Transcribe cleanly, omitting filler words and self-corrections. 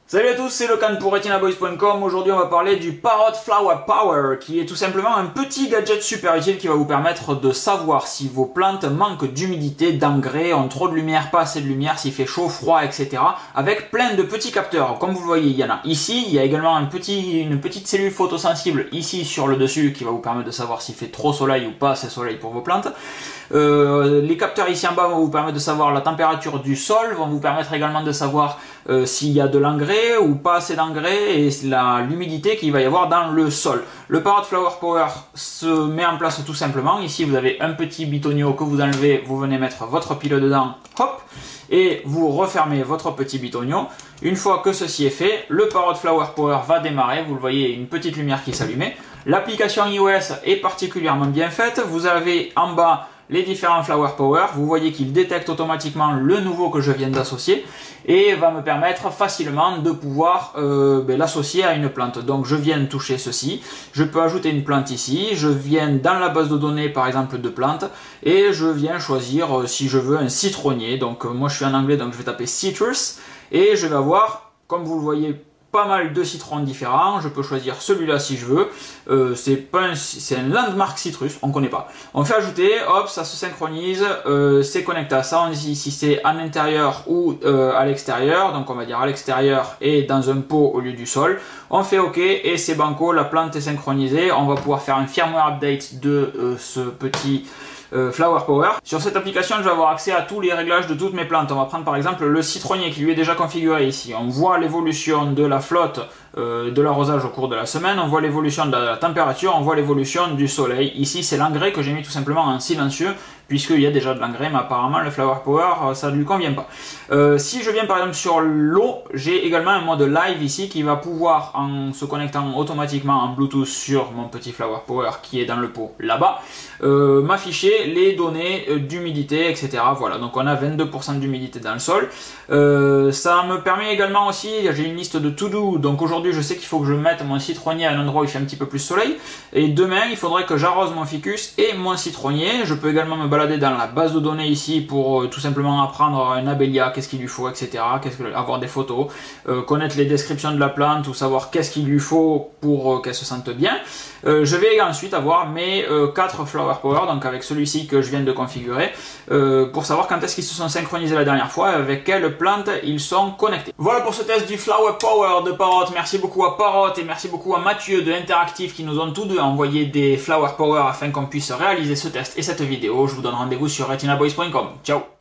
Salut à tous, c'est Locan pour retinaboys.com. Aujourd'hui on va parler du Parrot Flower Power, qui est tout simplement un petit gadget super utile qui va vous permettre de savoir si vos plantes manquent d'humidité, d'engrais, ont trop de lumière, pas assez de lumière, s'il fait chaud, froid, etc. Avec plein de petits capteurs. Comme vous le voyez, il y en a ici, il y a également une petite cellule photosensible ici sur le dessus qui va vous permettre de savoir s'il fait trop soleil ou pas assez soleil pour vos plantes. Les capteurs ici en bas vont vous permettre de savoir la température du sol, vont vous permettre également de savoir s'il y a de l'engrais ou pas assez d'engrais et l'humidité qu'il va y avoir dans le sol. Le Parrot Flower Power se met en place tout simplement. Ici vous avez un petit bitonio que vous enlevez, vous venez mettre votre pile dedans, hop, et vous refermez votre petit bitonio. Une fois que ceci est fait, le Parrot Flower Power va démarrer. Vous le voyez, une petite lumière qui s'allumait. L'application iOS est particulièrement bien faite. Vous avez en bas les différents Flower Power, vous voyez qu'il détecte automatiquement le nouveau que je viens d'associer et va me permettre facilement de pouvoir l'associer à une plante. Donc je viens toucher ceci, je peux ajouter une plante ici, je viens dans la base de données par exemple de plantes et je viens choisir si je veux un citronnier. Donc moi je suis en anglais donc je vais taper citrus et je vais avoir, comme vous le voyez, pas mal de citrons différents. Je peux choisir celui-là si je veux. C'est un landmark citrus, on connaît pas. On fait ajouter, hop, ça se synchronise, c'est connecté à ça. On dit si c'est à l'intérieur ou à l'extérieur. Donc on va dire à l'extérieur et dans un pot au lieu du sol. On fait OK et c'est banco, la plante est synchronisée. On va pouvoir faire un firmware update de ce petit Flower Power. Sur cette application, je vais avoir accès à tous les réglages de toutes mes plantes. On va prendre par exemple le citronnier qui lui est déjà configuré ici. On voit l'évolution de la flotte de l'arrosage au cours de la semaine, on voit l'évolution de la température, on voit l'évolution du soleil. Ici, c'est l'engrais que j'ai mis tout simplement en silencieux, puisqu'il y a déjà de l'engrais, mais apparemment le Flower Power, ça ne lui convient pas. Si je viens par exemple sur l'eau, j'ai également un mode live ici qui va pouvoir, en se connectant automatiquement en Bluetooth sur mon petit Flower Power qui est dans le pot là-bas, m'afficher les données d'humidité, etc. Voilà, donc on a 22% d'humidité dans le sol. Ça me permet également aussi, j'ai une liste de to-do, donc aujourd'hui je sais qu'il faut que je mette mon citronnier à un endroit où il fait un petit peu plus soleil, et demain il faudrait que j'arrose mon ficus et mon citronnier. Je peux également me balader dans la base de données ici pour tout simplement apprendre un abélia, qu'est-ce qu'il lui faut, etc. Avoir des photos, connaître les descriptions de la plante ou savoir qu'est-ce qu'il lui faut pour qu'elle se sente bien. Je vais ensuite avoir mes 4 Flower Power, donc avec celui-ci que je viens de configurer, pour savoir quand est-ce qu'ils se sont synchronisés la dernière fois et avec quelle plante ils sont connectés. Voilà pour ce test du Flower Power de Parrot. Merci beaucoup à Parrot et merci beaucoup à Mathieu de Interactive qui nous ont tous deux envoyé des Flower Power afin qu'on puisse réaliser ce test et cette vidéo. Je vous donne rendez-vous sur retinaboys.com. Ciao.